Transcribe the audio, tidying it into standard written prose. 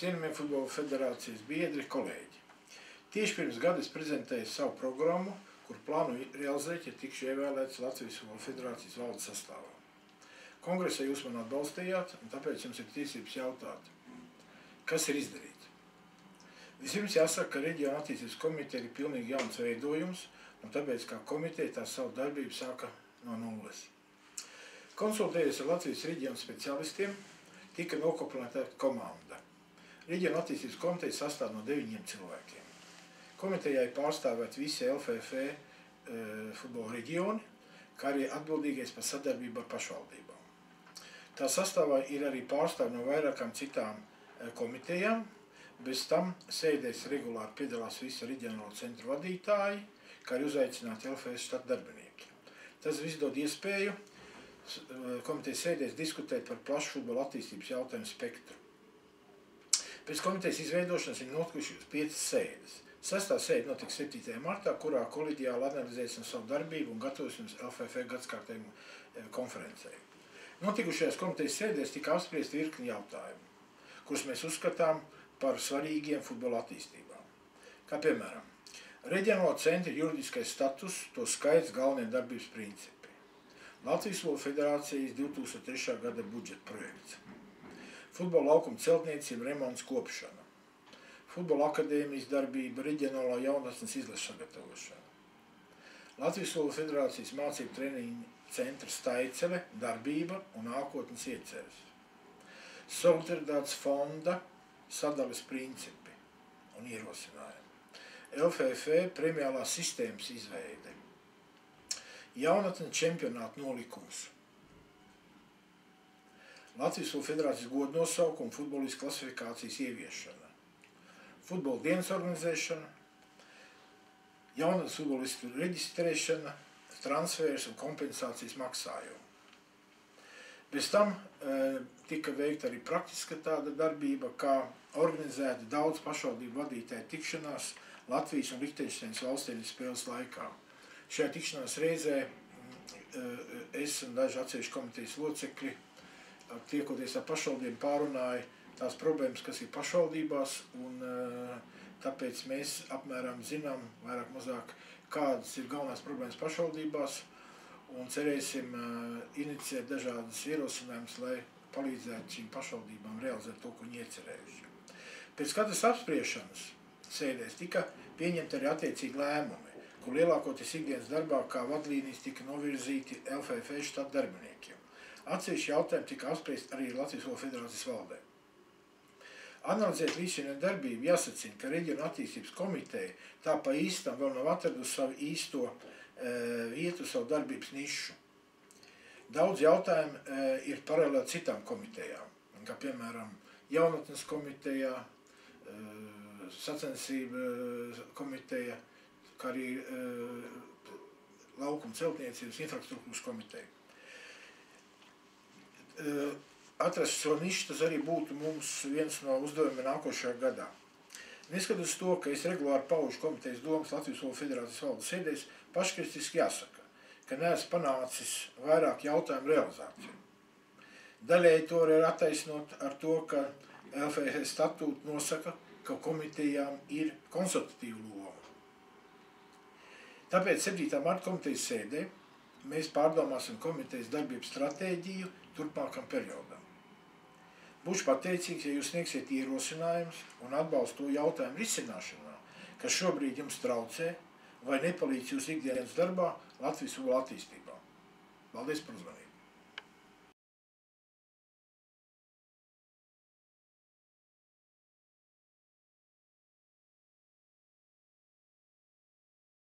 Cienījamie Futbola federācijas biedri, kolēģi. Tieši pirms gada es prezentēju savu programmu, kur plānu realizēt, ja tikšu ievēlēts Latvijas Futbola federācijas valdes sastāvā. Kongresā jūs man atbalstījāt, un tāpēc jums ir tiesības jautāt, kas ir izdarīts. Vispirms jāsaka, ka reģiona attīstības komiteja ir pilnīgi jauns veidojums, un tāpēc kā komiteja tā savu darbību sāka no nulles. Konsultējies ar Latvijas reģiona specialistiem, tika nokoplēta komanda. Reģiona attīstības komiteja sastāv no 9 cilvēkiem. Komitejai pārstāvēt visi LFF futbola reģioni, kā arī atbildīgais par sadarbību ar pašvaldībām. Tā sastāvā ir arī pārstāvi no vairākām citām komitejām, bez tam sēdēs regulāri piedalās visi reģionālo centru vadītāji, kā arī uzaicināti LFF štata darbinieki. Tas viss dod iespēju komitejas sēdēs diskutēt par plašu futbola attīstības jautājumu spektru. Pēc komitejas izveidošanas ir notikušas 5 sēdes. 6. sēde notiks 7. martā, kurā koleģiāli analizēsim savu darbību un gatavosim LFF gadskārtējumu konferencei. Notikušajās komitejas sēdēs tika apspriest virkni jautājumu, kurus mēs uzskatām par svarīgiem futbola attīstībām. Kā piemēram, reģionālo centru juridiskais status, to skaits, galvenie darbības principi. Latvijas Futbola federācijas 2003. gada budžeta projekts. Futbola laukuma celtniecība, remonts, kopšana. Futbola akadēmijas darbība, reģionālā jaunatnes izlases sagatavošana. Latvijas Futbola federācijas mācību treniņu centra Staicele, darbība un nākotnes ieceres. Solidaritātes fonda sadales principi un ierosinājumi. LFF premiālās sistēmas izveide. Jaunatnes čempionāta nolikums. Latvijas Futbola federācijas godnosaukuma futbolistu klasifikācijas ieviešana. Futbola dienas organizēšana, jaunatnes futbolistu reģistrēšana, transfers un kompensācijas maksājumu. Bez tam tika veikta arī praktiska tāda darbība, kā organizēta daudz pašvaldību vadītāju tikšanās Latvijas un Lichtenšteinas valstsienes spēles laikā. Šajā tikšanās reizē es un daži atsevišķi komitejas locekļi, tiekoties ar pašvaldību, pārunāja tās problēmas, kas ir pašvaldībās, un tāpēc mēs apmēram zinām, vairāk mazāk, kādas ir galvenās problēmas pašvaldībās, un cerēsim iniciēt dažādas ierosinājumus, lai palīdzētu šīm pašvaldībām realizēt to, ko viņi iecerējuši. Pēc katras apspriešanas sēdēs tika pieņemti arī attiecīgi lēmumi, kur lielākoties ikdienas darbā kā vadlīnijas tika novirzīti LFF štata darbiniekiem. Atsevišķi jautājumi tika apspriesti arī Latvijas Futbola federācijas valdē. Analizēt līdzinējo darbību jāsacina, ka reģiona attīstības komiteja tā pa īstam vēl nav atradusi savu īsto vietu, savu darbības nišu. Daudz jautājumu ir paralēli citām komitejām, kā piemēram jaunatnes komitejā, sacensība komiteja, kā arī laukuma celtniecības infrastruktūras komiteja. Atrast šo nišu, tas arī būtu mums viens no uzdevumiem nākošajā gadā. Neskatoties to, ka es regulāri paužu komitejas domas Latvijas Futbola federācijas valdes sēdēs, paškritiski jāsaka, ka neesmu panācis vairāk jautājumu realizāciju. Daļēji to var attaisnot ar to, ka LFF statūti nosaka, ka komitejām ir konsultatīva loma. Tāpēc 7. marta komitejas sēdē mēs pārdomāsim komitejas darbības stratēģiju turpmākam periodam. Būšu pateicīgs, ja jūs sniegsiet ierosinājumus un atbalstu to jautājumu risināšanā, kas šobrīd jums traucē vai nepalīdz jūsu ikdienas darbā Latvijas futbola attīstībā. Paldies par uzmanību!